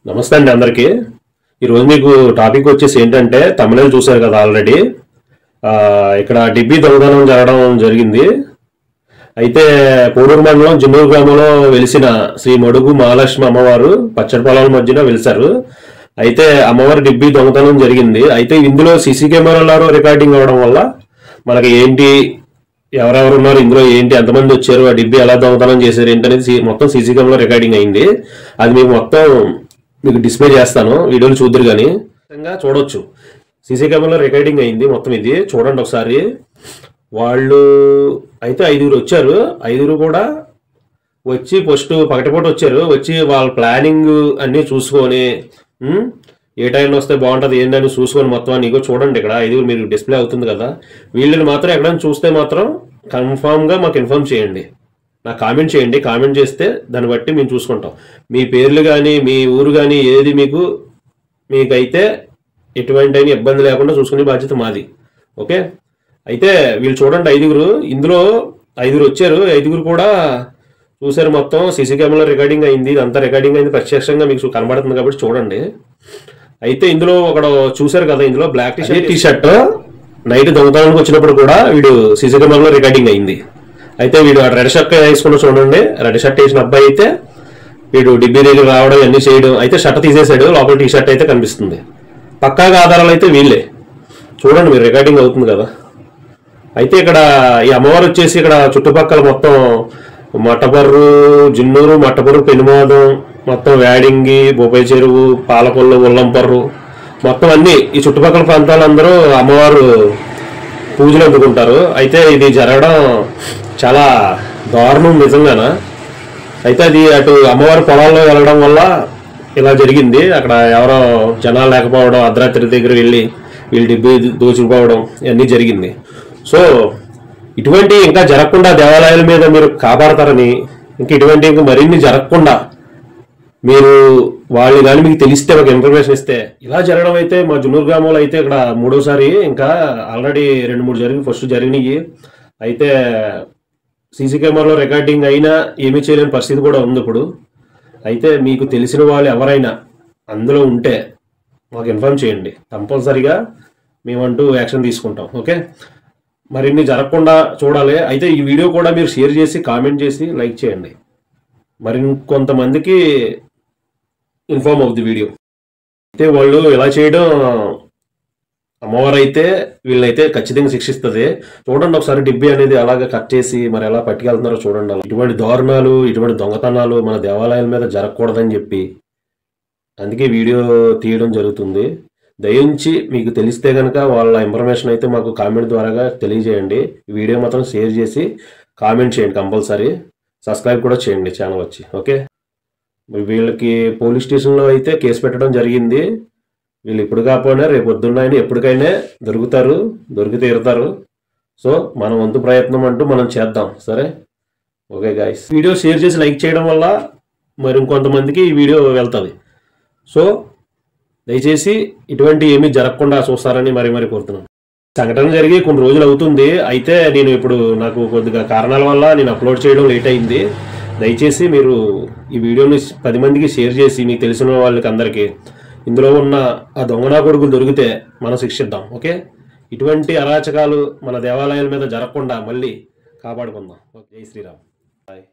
నమస్తే అండి అందరికీ. ఈరోజు మీకు టాపిక్ వచ్చేసి ఏంటంటే తమిళ చూశారు కదా ఆల్రెడీ. ఇక్కడ డిబ్బీ దొంగతనం జరగడం జరిగింది. అయితే పూడూరు మండలం జిన్నూరు గ్రామంలో వెలిసిన శ్రీ మడుగు మహాలక్ష్మి అమ్మవారు పచ్చడి పొలాల మధ్యన వెలిసారు. అయితే అమ్మవారి డిబ్బీ దొంగతనం జరిగింది. అయితే ఇందులో సీసీ కెమెరాలో రికార్డింగ్ అవడం వల్ల మనకి ఏంటి, ఎవరెవరు ఉన్నారు ఇందులో, ఏంటి ఎంతమంది వచ్చారు, ఆ డిబ్బీ ఎలా దొంగతనం చేశారు ఏంటనేది మొత్తం సీసీ కెమెరా రికార్డింగ్ అయింది. అది మీకు మొత్తం మీకు డిస్ప్లే చేస్తాను, వీడియోలు చూద్దరు కానీ చూడొచ్చు. సీసీ కెమెరాలో రికార్డింగ్ అయింది మొత్తం, ఇది చూడండి ఒకసారి. వాళ్ళు అయితే 5 వచ్చారు. 5 కూడా వచ్చి ఫస్ట్ పగటిపూట వచ్చారు. వచ్చి వాళ్ళ ప్లానింగ్ అన్నీ చూసుకొని ఏ టైంలో వస్తే బాగుంటుంది ఏంటని చూసుకొని మొత్తం నీకు చూడండి. ఇక్కడ 5 మీరు డిస్ప్లే అవుతుంది కదా. వీళ్ళని మాత్రం ఎక్కడైనా చూస్తే మాత్రం కన్ఫామ్గా మాకు ఇన్ఫార్మ్ చేయండి, నాకు కామెంట్ చేయండి. కామెంట్ చేస్తే దాన్ని బట్టి మేము చూసుకుంటాం. మీ పేర్లు కానీ మీ ఊరు కానీ ఏది మీకైతే ఎటువంటి ఇబ్బంది లేకుండా చూసుకునే బాధ్యత మాది. ఓకే. అయితే వీళ్ళు చూడండి 5. ఇందులో 5 వచ్చారు. 5 కూడా చూసారు మొత్తం. సీసీ కెమెరా రికార్డింగ్ అయింది, ఇదంతా రికార్డింగ్ అయింది, ప్రత్యక్షంగా మీకు కనబడుతుంది కాబట్టి చూడండి. అయితే ఇందులో ఒకడు చూసారు కదా, ఇందులో బ్లాక్ టీ షర్ట్ నైట్ దొంగతనానికి వచ్చినప్పుడు కూడా వీడు సీసీ కెమెరాలో రికార్డింగ్ అయింది. అయితే వీడు రెడ్ షర్ట్ వేసుకున్న చూడండి, రెడ్ షర్ట్ వేసిన అబ్బాయి అయితే వీడు డిబ్బీ దగ్గర రావడం అన్ని చేయడం. అయితే షర్ట్ తీసేసాడు, లోపల టీ షర్ట్ అయితే కనిపిస్తుంది. పక్కాగా ఆధారాలు అయితే వీళ్ళే. చూడండి మీరు, రికార్డింగ్ అవుతుంది కదా. అయితే ఇక్కడ ఈ అమ్మవారు వచ్చేసి ఇక్కడ చుట్టుపక్కల మొత్తం మట్టపర్రు, జిన్నూరు, మట్టపర్రు, పెనుమాదం, మొత్తం వేడింగి, బొప్పాయి చెరువు, పాలకొల్లు, ఉల్లంపర్రు, మొత్తం అన్ని ఈ చుట్టుపక్కల ప్రాంతాలందరూ అమ్మవారు పూజలు అందుకుంటారు. అయితే ఇది జరగడం చాలా దారుణం నిజంగానా. అయితే అది అటు అమ్మవారి పొలాల్లో వెళ్ళడం వల్ల ఇలా జరిగింది. అక్కడ ఎవరో జనాలు లేకపోవడం, అర్ధరాత్రి దగ్గర వెళ్ళి వీళ్ళు డిబ్బీ దోచుకుపోవడం ఇవన్నీ జరిగింది. సో ఇటువంటి ఇంకా జరగకుండా దేవాలయాల మీద మీరు కాపాడతారని, ఇంకా మరిన్ని జరగకుండా మీరు వాళ్ళు కానీ మీకు తెలిస్తే ఒక ఇన్ఫర్మేషన్ ఇస్తే, ఇలా జరగడం అయితే మా జున్నూరు గ్రామంలో అయితే ఇక్కడ 3వసారి, ఇంకా ఆల్రెడీ 2-3 జరిగి ఫస్ట్ జరిగినాయి. అయితే సీసీ కెమెరాలో రికార్డింగ్ అయినా ఏమీ చేయలేని పరిస్థితి కూడా ఉంది ఇప్పుడు. అయితే మీకు తెలిసిన వాళ్ళు ఎవరైనా అందులో ఉంటే మాకు ఇన్ఫార్మ్ చేయండి, కంపల్సరీగా మేమంటూ యాక్షన్ తీసుకుంటాం. ఓకే. మరిన్ని జరగకుండా చూడాలి. అయితే ఈ వీడియో కూడా మీరు షేర్ చేసి, కామెంట్ చేసి, లైక్ చేయండి. మరి కొంతమందికి ఇన్ఫార్మ్ అవుతుంది వీడియో. అయితే వాళ్ళు ఇలా చేయడం, అమ్మవారు అయితే వీళ్ళైతే ఖచ్చితంగా శిక్షిస్తుంది. చూడండి ఒకసారి, డిబ్బీ అనేది అలాగే కట్ చేసి మరి ఎలా పట్టుకెళ్తున్నారో చూడండి. ఇటువంటి దారుణాలు, ఇటువంటి దొంగతనాలు మన దేవాలయాల మీద జరగకూడదని చెప్పి అందుకే వీడియో తీయడం జరుగుతుంది. దయించి మీకు తెలిస్తే కనుక వాళ్ళ ఇన్ఫర్మేషన్ అయితే మాకు కామెంట్ ద్వారా తెలియజేయండి. ఈ వీడియో మాత్రం షేర్ చేసి కామెంట్ చేయండి కంపల్సరీ. సబ్స్క్రైబ్ కూడా చేయండి ఛానల్ వచ్చి. ఓకే. వీళ్ళకి పోలీస్ స్టేషన్లో అయితే కేసు పెట్టడం జరిగింది. వీళ్ళు ఇప్పుడు కాకపోయినా రేపు పొద్దున్న ఎప్పటికైనా దొరికి తీరుతారు. సో మన వంతు ప్రయత్నం అంటూ మనం చేద్దాం. సరే. ఓకే గాయ్స్, వీడియో షేర్ చేసి లైక్ చేయడం వల్ల మరి ఇంకొంతమందికి ఈ వీడియో వెళ్తుంది. సో దయచేసి ఇటువంటి ఏమీ జరగకుండా చూస్తారని మరి కోరుతున్నాను. సంఘటన జరిగి కొన్ని రోజులు అవుతుంది. అయితే నేను ఇప్పుడు నాకు కొద్దిగా కారణాల వల్ల నేను అప్లోడ్ చేయడం లేట్ అయింది. దయచేసి మీరు ఈ వీడియోని 10 మందికి షేర్ చేసి, మీకు తెలిసిన వాళ్ళకి అందరికీ ఇందులో ఉన్న ఆ దొంగనా కొడుకులు దొరికితే మనం శిక్షిద్దాం. ఓకే. ఇటువంటి అరాచకాలు మన దేవాలయాల మీద జరగకుండా మళ్ళీ కాపాడుకుందాం. జై శ్రీరామ్. బాయ్.